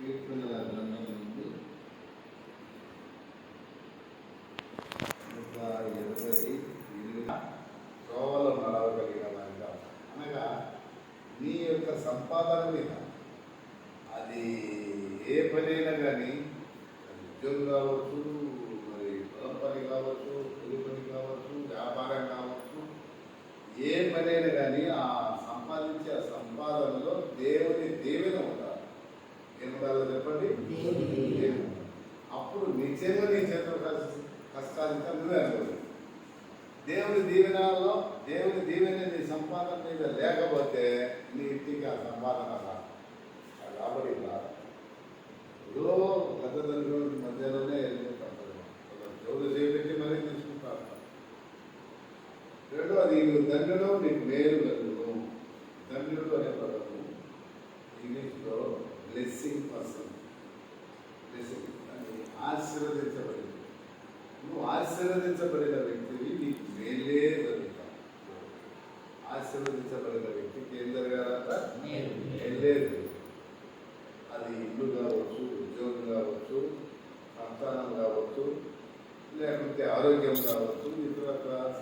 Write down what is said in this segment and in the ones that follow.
కీర్తనల గ్రంథం నుండి 128 త్రోవలో నడవగలిగిన వారిగా, అనగా నీ యొక్క సంపాదన మీద అది ఏ పనైనా కానీ, ఉద్యోగం కావచ్చు, మరి పొలం పని కావచ్చు, కూలి పని కావచ్చు, వ్యాపారం కావచ్చు, ఏ పనైనా కానీ ఆ సంపాదించే ఆ సంపాదనలో దేవుని దీవెన ఉండాలి. ఏం ఉండాలో చెప్పండి, దేవుడు. అప్పుడు నిజంగా నీ చేతులు కష్టాలింకా నువ్వే అనుకోదు. దేవుని దీవెనలో దేవుని దీవెన నీ సంపాదన మీద లేకపోతే నీ ఇంటికి ఆ సంపాదన రాబడి రాదు. ఏదో పెద్ద తండ్రి మధ్యలోనే వెళ్ళిపోతారు, దేవుడు చేపెట్టి మరీ తీసుకుంటారు. రెండో, అది దండ్రుడు నీకు మేలు కలుగును. దండ్రుడు అనే పదము ఇంగ్లీష్లో బ్లెస్సింగ్ పర్సన్, బ్లెస్సింగ్ అని ఆశీర్వదించబడింది. నువ్వు ఆశీర్వదించబడిన వ్యక్తివి, నీకు మేలే జరుగుతావు. ఆశీర్వదించబడిన వ్యక్తికి ఏం జరగాలంట? మేలే. అది ఇల్లు కావచ్చు, ఉద్యోగం కావచ్చు, సంతానం కావచ్చు, లేకపోతే ఆరోగ్యం కావచ్చు, ఇతర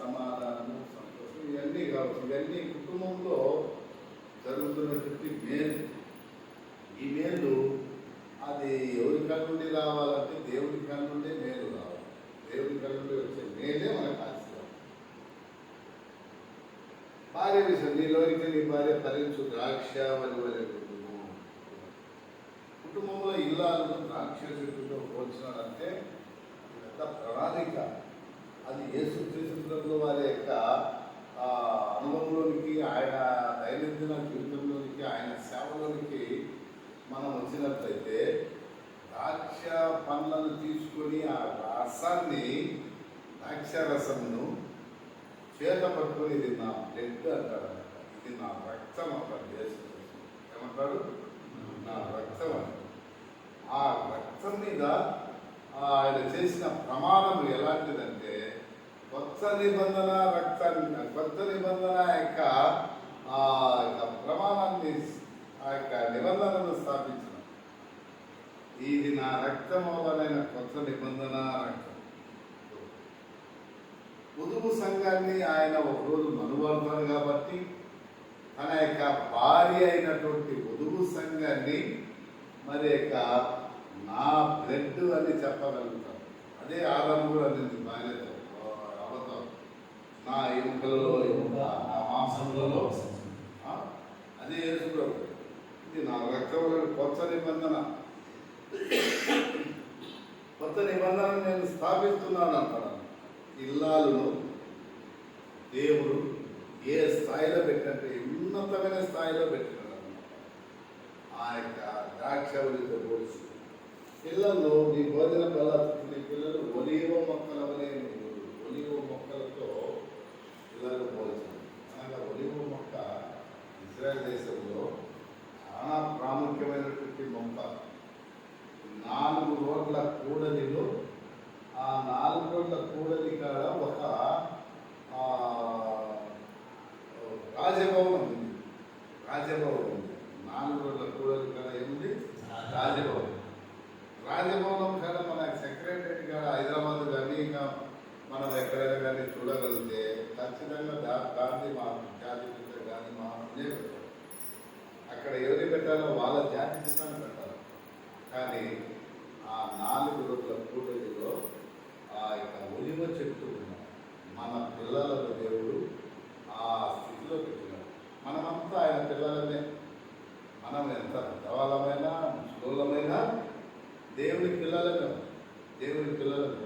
సమాధానం, సంతోషం, ఇవన్నీ కావచ్చు. ఇవన్నీ కుటుంబంలో జరుగుతున్నటువంటి మేలు. ఈ మేలు అది ఎవరి కళ్ళ నుండి రావాలంటే దేవుడి కళ్ళ నుండే మేలు రావాలి. దేవుడి కళ్ళ నుండి వచ్చే మేలే మనకు ఆశీర్వాదం. భార్య విషయం, నీలోనికి నీ భార్య భరించు ద్రాక్ష వలి కుటుంబంలో ఇల్లాలను ద్రాక్ష చెట్టుతో పోల్చినాడంటే పెద్ద ప్రణాళిక. అది యేసుక్రీస్తు వారి యొక్క అనుభవంలోనికి, ఆయన దైనందిన జీవితంలోనికి, ఆయన సేవలోనికి మనం వచ్చినట్లయితే ద్రాక్ష పండ్లను తీసుకొని ఆ రసాన్ని, ద్రాక్ష రసమును చేత పట్టుకొని ఇది నా బ్లడ్ అంటాడు, ఇది నా రక్తం అంటాడు. ఏమంటాడు? నా రక్తం అని. ఆ రక్తం మీద ఆయన చేసిన ప్రమాణం ఎలాంటిదంటే, కొత్త నిబంధన రక్తాన్ని, కొత్త నిబంధన యొక్క ప్రమాణాన్ని, ఆ యొక్క నిబంధనను స్థాపించిన, ఇది నా రక్తం వలన కొత్త నిబంధన రక్తం. వధువు సంఘాన్ని ఆయన ఒకరోజు మనువర్తాడు కాబట్టి తన యొక్క భార్య అయినటువంటి వధువు సంఘాన్ని మరి యొక్క నా బ్లడ్ అని చెప్పగలుగుతాం. అదే ఆదాము కూడా అనేది భార్యతో అబద్ధం, నా ఎముకలలో ఎముక, నా మాంసములలో, అదే యేసుప్రభు. ఇది నా రక్తంలో కొత్త నిబంధన, కొత్త నిబంధన నేను స్థాపిస్తున్నాను అంటాను. ఇల్లాలను దేవుడు ఏ స్థాయిలో పెట్టంటే ఉన్నతమైన స్థాయిలో పెట్టినాడు అన్నమాట. ఆ యొక్క ద్రాక్షవల్లితో పోల్చి పిల్లలు, నీ భోజన బలాన్ని పిల్లలు ఒలీవ మొక్కల వలె, ఒలీవ మొక్కలతో పిల్లలు పోల్చారు. అనగా ఒలీవ మొక్క ఇజ్రాయెల్ దేశంలో చాలా ప్రాముఖ్యమైనటువంటి మొక్క. 4 రోడ్ల కూడలిలో, ఆ 4 రోడ్ల కూడలి కాడ ఒక రాజభవనం ఉంది. రాజభవనం ఉంది. 4 రోడ్ల కూడలి కాడ ఏముంది? రాజభవనం. రాజభవనం కాడ మన సెక్రటరీ కాడ హైదరాబాద్ కానీ ఇంకా మనం ఎక్కడైనా కానీ చూడగలిగితే ఖచ్చితంగా గాంధీ మా జాతి పిత గాంధీ మహాత్మునే పెట్టారు. అక్కడ ఎవరి పెట్టాలో వాళ్ళ జాతి పితాన్ని పెట్టాలి. కానీ ఆ 4 రోడ్ల కూడలిలో ఆ యొక్క ఒలివ చెట్టు ఉన్నాం. మన పిల్లలను దేవుడు ఆ స్థితిలో పెట్టినాడు. మనమంతా ఆయన పిల్లలనే. మనం ఎంత పెద్దవాళ్ళమైనా, స్థూలమైనా దేవుని పిల్లలను, దేవుని పిల్లలను,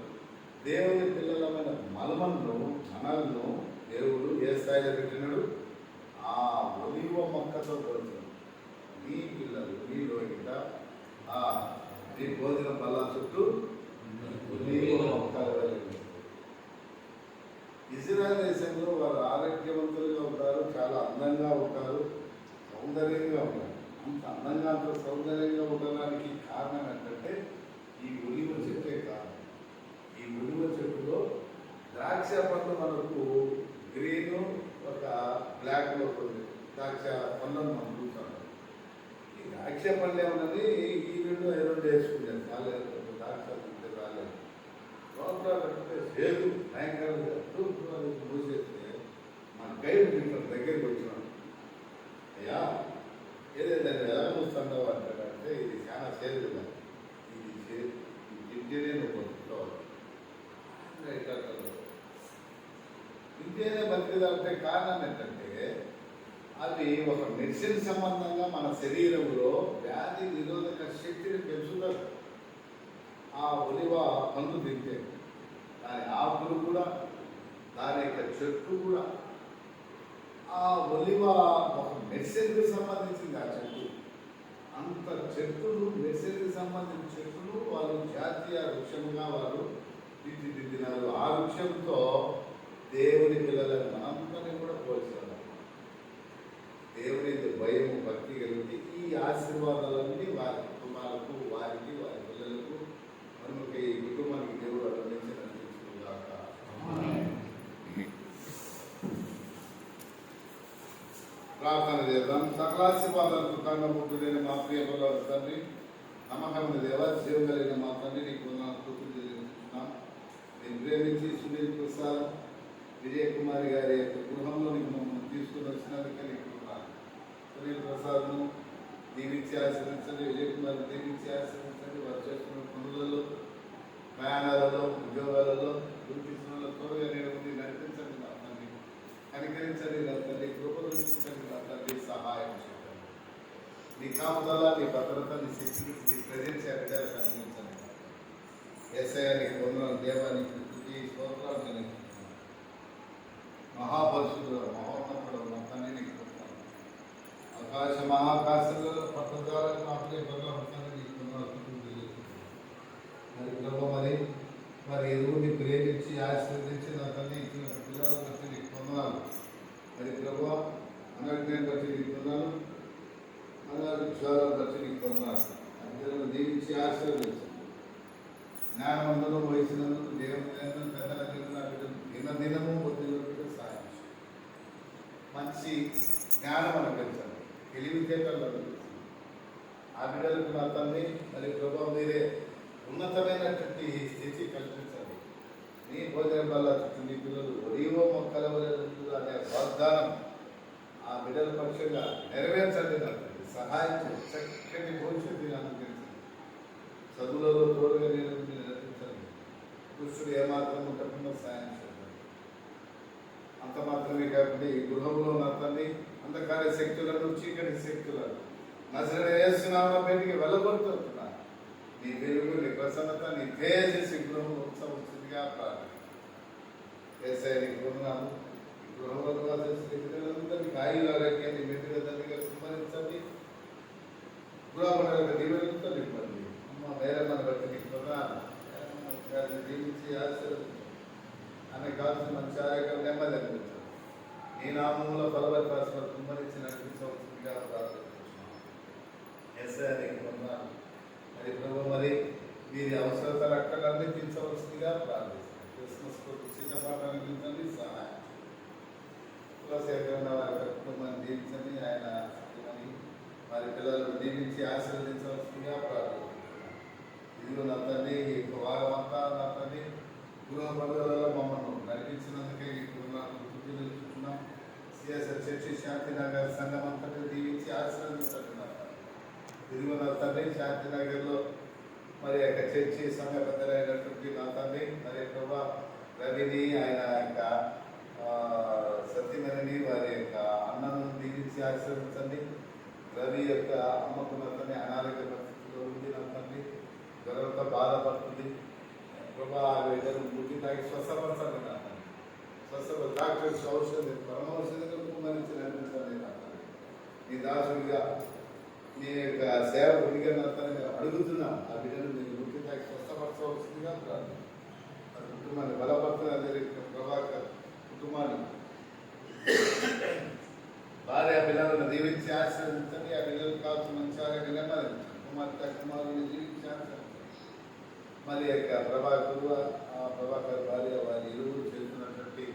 దేవుని పిల్లలమైన మనలను దేవుడు ఏ స్థాయిలో పెట్టినాడు? ఆ ఒలివ మొక్కతో పోల్చాడు. నీ పిల్లలు నీలో ఇంకా నీ భోజన బల్ల చుట్టూ ఒలివ మొక్కలు కలిగి. ఇజ్రాయెల్ దేశంలో వారు ఆరోగ్యవంతులుగా ఉంటారు, చాలా అందంగా ఉంటారు, సౌందర్యంగా ఉంటారు. అంత అందంగా, అంత సౌందర్యంగా ఉండడానికి కారణం ఏంటంటే ఈ ఒలివ చెట్టే కారణం. ఈ ఒలివ చెట్టులో ద్రాక్ష పండ్లు మనకు గ్రీను, ఒక బ్లాక్లో ఉంది. ద్రాక్ష పండ్లను మనం చూస్తాం. ఈ ద్రాక్ష ఇచ్చే పనులు ఏమన్నది ఈ రెండు ఐరన్ వేసుకుంటారు రాలేదు, డాక్టర్ ఉంటే రాలేదు. లోపల లేదు భయంకరంగా మూసేస్తే మన గైడ్ దీంట్లో దగ్గరికి వచ్చినాడు. అయ్యా ఏదైనా ఎలా చూస్తున్నావు అంటాడంటే ఇది చాలా సేదు కదా, ఇది తింటేనే నువ్వు బతుకుతావు, తింటేనే బతికేదంటే కారణం ఏంటంటే అవి ఒక మెడిసిన్ సంబంధంగా మన శరీరంలో వ్యాధి నిరోధక శక్తిని పెంచుతారు. ఆ ఒలివ పండు తింటే దాని ఆకులు కూడా, దాని యొక్క చెట్లు కూడా, ఆ ఒలివ ఒక మెడిసిన్కి సంబంధించింది. ఆ చెట్టు అంత చెట్టులు మెడిసిన్కి సంబంధించిన చెట్లు వాళ్ళు జాతీయ వృక్షంగా వారు తీర్చిదిద్దినారు. ఆ వృక్షంతో దేవుని పిల్లలను మనందరినీ కూడా పోల్చారు. దేవుని భయము భక్తి కలిగి ఈ ఆశీర్వాదాలన్నీ వారి కుటుంబాలకు, వారికి, వారి పిల్లలకు, మనకి ఈ కుటుంబానికి దేవుడు అనుగ్రహించి నడిపించుగాక. ప్రార్థన చేద్దాం. సకలాశీర్వాదాలకు కారణముడైన మా ప్రియ బలవాడు తండ్రి, నమ్మకమైన దేవ, జీవం కలిగిన మా తండ్రి, నీకు కృపలు చెల్లించుకుంటున్నాం. నేను ప్రేమించి సునీల్ ప్రసాద్, విజయ్ కుమారి గారి యొక్క గృహంలో నీకు మమ్మల్ని తీసుకుని వచ్చినందుకే నీకు సునీల్ ప్రసాద్ను దీవించి ఆశ్రయించండి, విజయ్ కుమార్ని దీవించి ఆశ్రయించండి. వారు చేస్తున్న పనులలో, ప్రయాణాలలో, ఉద్యోగాలలో, గుర్తించడంలో త్వరగా నేను నడిపించండి నా తండ్రి, కనికరించండి నా తండ్రి, కృపలు చూపించండి నా తండ్రి, సహాయం చేయండి. నీ కాపుదల, నీ భద్రత, నీ శక్తిని, నీ ప్రజెన్స్ ఎక్కడాలు కనిపించండి. ఏసయానికి వందనాలు, దేవానికి స్తోత్రాలు నేను మహాపరుషుడు మహోన్నతుడు నా తండ్రి నీకు ఆకాశ మహాకాశంలో పట్టదారులకు మా ప్రియ బలవంతాన్ని నీకు మరి ప్రభు మరి ఎరువుని ప్రేమించి ఆశీర్వదించి నా తల్లి ఇచ్చిన పిల్లల బట్టి నీకు పొందాలి. మరి ప్రభు అనారోగ్యాన్ని బట్టి నీకు పొందాలి, అనారోగ్యాలను బట్టి నీకు పొందాలి. అందరూ దీవించి ఆశీర్వదించాలి. జ్ఞానవంతులు వయసునందుకు దేవుని పెద్దల దినము బుద్ధిలో సాయం మంచి జ్ఞానం అనిపించాలి, తెలివితేటలు అనిపించాలి. ఆ బిడ్డలకు నా తల్లి మరి ప్రభావం మీరే ఉన్నతమైనటువంటి స్థితి కల్పించాలి. నీ భోజనం వల్ల నీ పిల్లలు ఒడివో మొక్కల అనే వాగ్దానం ఆ బిడ్డల పక్షంగా నెరవేర్చండి. నా తల్లి సహాయం చక్కటి భవిష్యత్తుని అనుగ్రహించండి. చదువులలో తోడుగా నేను నడిపించండి. పురుషుడు ఏమాత్రం ఉండకుండా సాయం చేయండి. అంత మాత్రమే కాకుండా ఈ గృహంలో నా తల్లి అంధకార శక్తులను, చీకటి శక్తులను నజరేయుడైన యేసు నామమున బయటికి వెళ్ళగొడుతున్నా. నీ వెలుగు, నీ ప్రసన్నత, నీ తేజస్సు గృహంలో ఉంచవలసిందిగా ప్రార్థన. యేసయ్య నీకు వందనాలు. ఈ గృహంలో అందరికీ ఆయుర ఆరోగ్యాన్ని మెరుగు తండ్రిగా కుమ్మరించండి. గృహపడ దీవెనలతో నింపండి. అమ్మ వేరమ్మని బట్టి నీకు వందనాలు. దీవించి ఆశీర్వదించండి. ఆమె కావాల్సిన మంచి ఆరోగ్యం, నెమ్మది అనిపించండి. నీ నామములో బలవత్వాసన కుమ్మరించి నడిపించవలసిందిగా ప్రార్థిస్తున్నాం. యేసయ్య నీకు వందనాలు. మరి ప్రభు మరి వీరి అవసరతలు అక్కడ అందించవలసిందిగా ప్రార్థిస్తున్నాం. క్రిస్మస్ కొరకు చిన్నపాటు అందించండి, సహాయం కులసేకరణ వారి కుటుంబాన్ని దీవించండి. ఆయన వారి పిల్లలను దీవించి ఆశీర్వదించవలసిందిగా ప్రార్థిస్తున్నాం. ఇదిగో నా తండ్రి, ఈ వారం అంతా నా తండ్రి గృహ పనులలో మమ్మల్ని నడిపించినందుకే ఈ గురునాథులు తెలుసుకుంటున్నాం. సిఎస్ఆర్ చర్చి శాంతినగర్ సంఘం అంతటి దీవించి ఆశీర్వదించుకుంటున్నారు. ఇదిగో నా తండ్రి, శాంతినగర్లో మరి యొక్క చర్చి సంఘ పెద్దలైనటువంటి నా తండ్రి మరి ప్రభా రవిని, ఆయన యొక్క సత్యమణిని, వారి యొక్క అన్నను దీవించి ఆశీర్వదించండి. రవి యొక్క అమ్మకు నా తండ్రి అనారోగ్య పరిస్థితిలో ఉంది. నా తండ్రి జ్వరంతో బాధపడుతుంది. ప్రభా ఇద్దరు ముట్టి తాగి స్వస్థపరచండి. నా తండ్రి స్వస్థ డాక్టర్స్ ఔషధం పరమౌషధంగా కుమ్మరించి నడిపించండి. నా తండ్రి నీ దాసుడిగా నీ యొక్క సేవకుడిగా నా తండ్రి అడుగుతున్నాం. ఆ బిడ్డను మీరు ముట్టి తాగి స్వస్థపరచవలసిందిగా ప్రార్థన. ఆ కుటుంబాన్ని బలపడుతున్న ప్రభాకర్ కుటుంబాన్ని భార్య పిల్లలను దీవించి ఆశీర్వదించండి. ఆ పిల్లలకు కావాల్సిన మంచి ఆరోగ్యం నెమ్మది కుమార్తె కుమారుని దీవించి ఆశీర్వదించండి. మరి యొక్క ప్రభాకర్ భార్య వారి ఇరువురు చేస్తున్నటువంటి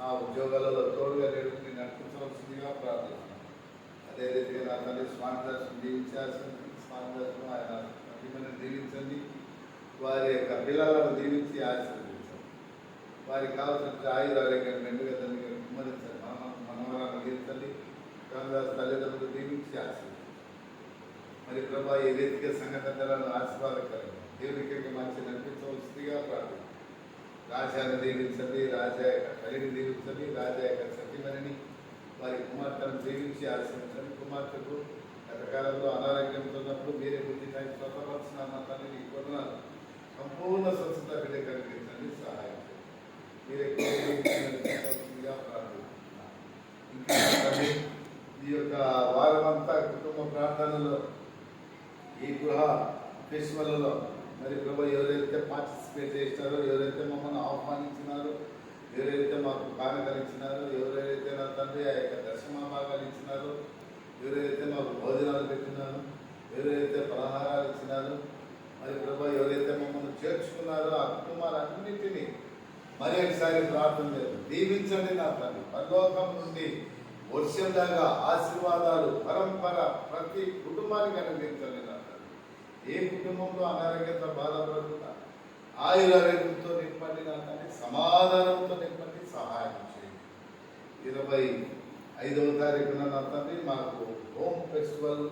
ఆ ఉద్యోగాలలో తోడుగా నడిపించవలసిందిగా ప్రార్థిస్తున్నాం. అదే రీతిగా నా తండ్రి స్వామిదాసును దీవించాల్సింది, స్వామిదాసును ఆయన ప్రతిమను దీవించండి, వారి యొక్క పిల్లలను దీవించి ఆశీర్వదించండి, వారికి కావాల్సిన ఆయురారోగ్యాన్ని మెండుగా తండ్రి కుమ్మరించండి, మనవరాలను దీవించండి, స్వామిదాసు తల్లిదండ్రులు దీవించి ఆశీర్వదించండి. మరి ప్రభా ఏ రీతిగా సంఘటనలను ఆశీర్వాదకరంగా దేవునికి మంచి నడిపించవలసిందిగా ప్రార్థన. రాజాను దీవించండి, రాజా యొక్క తల్లిని దీవించండి, రాజా యొక్క సతీమణిని వారి కుమార్తెను దీవించి ఆశీర్వదించండి. కుమార్తెకు గతకాలంలో అనారోగ్యంతో ఉన్నప్పుడు మీరే బుద్ధి టైం స్వతపరుచున్న తల్లిని కొన్న సంపూర్ణ స్వచ్ఛత బిడ్డ కలిగించండి, సహాయం మీరే ప్రార్థిస్తున్నాను. ఇంకా ఈ యొక్క వారమంతా కుటుంబ ప్రార్థనలో ఈ గృహ ఫెస్టివల్లో మరి ప్రభు ఎవరైతే పార్టిసిపేట్ చేసినారో, ఎవరైతే మమ్మల్ని ఆహ్వానించినారో, ఎవరైతే మాకు కానుకలు ఇచ్చినారో, ఎవరైతే నా తండ్రి ఆ యొక్క దశమ భాగాలు ఇచ్చినారో, ఎవరైతే మాకు భోజనాలు పెట్టినారో, ఎవరైతే పలహారాలు ఇచ్చినారో, మరి ప్రభు ఎవరైతే మమ్మల్ని చేర్చుకున్నారో ఆ కుటుంబాలన్నింటినీ మరి ఒకసారి ప్రార్థన చేయాలి. దీవించండి నా తండ్రి, పరలోకం నుండి వర్షంలాగా ఆశీర్వాదాలు పరంపర ప్రతి కుటుంబానికి అనుగ్రహించండి నా తండ్రి. ఏ కుటుంబంలో అనారోగ్యంతో బాధపడకుండా ఆయురారోగ్యంతో నింపండి నా తండ్రి, సమాధానంతో నింపండి, సహాయం చేయండి. 25వ తారీఖున నా తండ్రి మాకు హోమ్ ఫెస్టివల్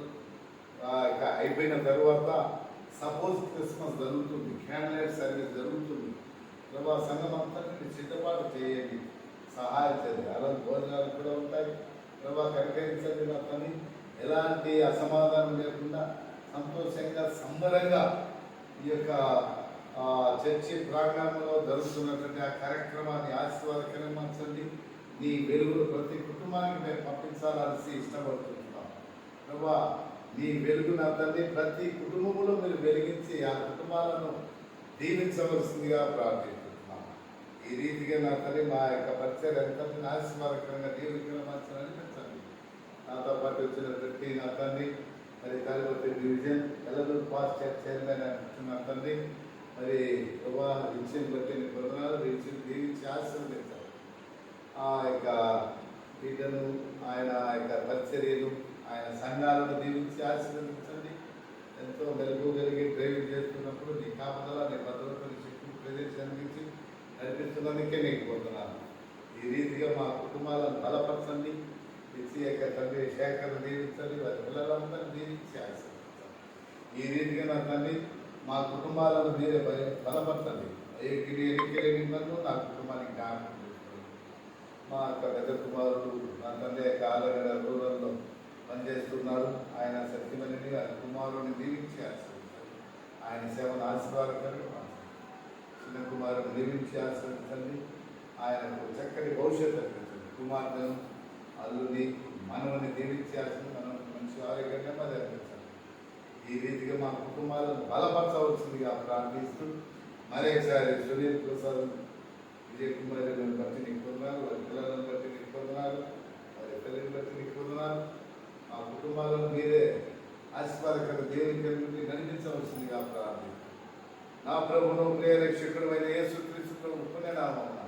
అయిపోయిన తర్వాత సపోజ్ క్రిస్మస్ జరుగుతుంది, క్యాండిల్ సర్వీస్ జరుగుతుంది. ప్రభా సంఘం అంతా సిద్ధపాటు చేయండి, సహాయం చేయండి. అలాంటి భోజనాలు కూడా ఉంటాయి. ప్రభా కనికరించండి నా తండ్రి, ఎలాంటి అసమాధానం లేకుండా సంతోషంగా సంబరంగా ఈ యొక్క చర్చి ప్రాంగణంలో జరుగుతున్నటువంటి ఆ కార్యక్రమాన్ని ఆశీర్వాదకరండి. నీ వెలుగును ప్రతి కుటుంబానికి మేము పంపించాలని ఇష్టపడుతున్నాం. ప్రభా నీ వెలుగు నా తండ్రి ప్రతి కుటుంబంలో మీరు వెలిగించి ఆ కుటుంబాలను దీవించవలసిందిగా ప్రార్థిస్తున్నాం. ఈ రీతిగా నా తల్లి మా యొక్క పరిచయం ఎంత ఆశీర్వాదకరంగా దీవించడం అనిపించండి. నాతో పాటు వచ్చినటువంటి నా తండ్రి మరి తాలిపత్రి డివిజన్ ఎల్లూరు పాస్ చైర్మన్ అంటున్న తండ్రి, మరి ప్రభా రిచిని బట్టి నీ పొందనాలు, రిచిని దీవించి ఆశీర్వదించాలి. ఆ యొక్క బిడ్డను ఆయన యొక్క పరిచర్యలు ఆయన సంఘాలను దీవించి ఆశీర్వదించండి. ఎంతో వెలుగుగలిగి డ్రైవింగ్ చేస్తున్నప్పుడు నీ కాపుదల, నీ భద్రతని శక్తి ప్రదేశానికి నడిపిస్తున్నందుకే నీకు పొందుతున్నాను. ఈ రీతిగా మా కుటుంబాలను బలపరచండి. ఇచ్చి యొక్క తండ్రి శేఖర్ దీవించండి, వారి పిల్లలందరూ దీవించి ఆశీర్వదించండి. ఈ రీతిగా నా తండ్రి మా కుటుంబాలను మీరే బలపరచండి. ఎన్నికలేని నన్ను నా కుటుంబానికి జ్ఞాపకం చేసుకోండి. మా యొక్క పెద్ద కుమారుడు నా తండ్రి యొక్క ఆలగడ రూరల్లో పనిచేస్తున్నాడు. ఆయన సత్యమని ఆయన కుమారుని దీవించి ఆశీర్వదించండి. ఆయన సేవను ఆశీర్వాదకరంగా చిన్న కుమారుని దీవించి ఆశీర్వదించండి. ఆయనకు చక్కటి భవిష్యత్తు అందించండి. కుమార్తెను, అల్లుని, మనవని దీవించి మనం మంచి ఆరోగ్యంగా మరి అందించండి. ఈ రీతిగా మా కుటుంబాలను బలపరచవలసిందిగా ప్రార్థిస్తూ మరొకసారి సునీల్ ప్రసాద్, విజయ్ కుమారులను బట్టి నీకు పొందనాలు, వారి పిల్లలను బట్టి నీకు పొందనాలు, వారి తల్లిని బట్టి నీకు పొందనాలు. మా కుటుంబాలను మీరే ఆశీర్వాదకర దేవునికి నడిపించవలసిందిగా ప్రార్థిస్తూ నా ప్రభువును ప్రియ రక్షకుడు అయిన యేసుక్రీస్తు ప్రభు పుణ్యనామమున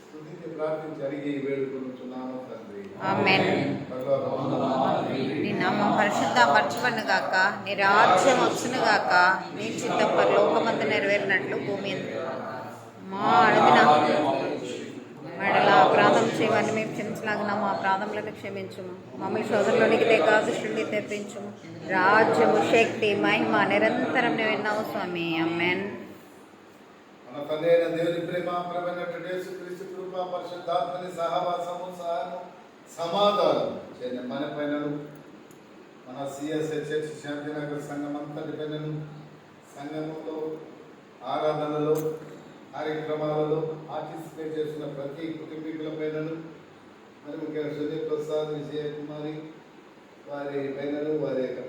స్తుతించి ప్రార్థించి అడిగి వేడుకొనుచున్నాను తండ్రి. ఆమేన్. నీ నామం పరిశుద్ధపరచబడును గాక, నీ రాజ్యం వచ్చును గాక, నీ చిత్తం పరలోకమందు నెరవేరినట్లు భూమి మా అనుదిన మెడల అపరాధం చేయమని మేము క్షమించలాగిన మా అపరాధములను క్షమించుము. మమ్మల్ని శోధనలోనికి తెగాదుష్టుని తెప్పించుము. రాజ్యము, శక్తి, మహిమ నిరంతరం విన్నావు స్వామి. ఆమేన్. మన తండ్రి అయిన దేవుని ప్రేమ, ప్రభువైనటువంటి యేసుక్రీస్తు కృప, పరిశుద్ధాత్మని సహవాసము, సమాధానం మన పైనను, మన సిఎస్ఐ చర్చ్ శాంతినగర్ సంఘం అంతటి పైనను, సంఘంలో ఆరాధనలో కార్యక్రమాలలో పార్టిసిపేట్ చేస్తున్న ప్రతి కుటుంబీకుల పైనను, మరి ముఖ్యంగా సునీల్ ప్రసాద్, విజయకుమారి వారి పైనను, వారి యొక్క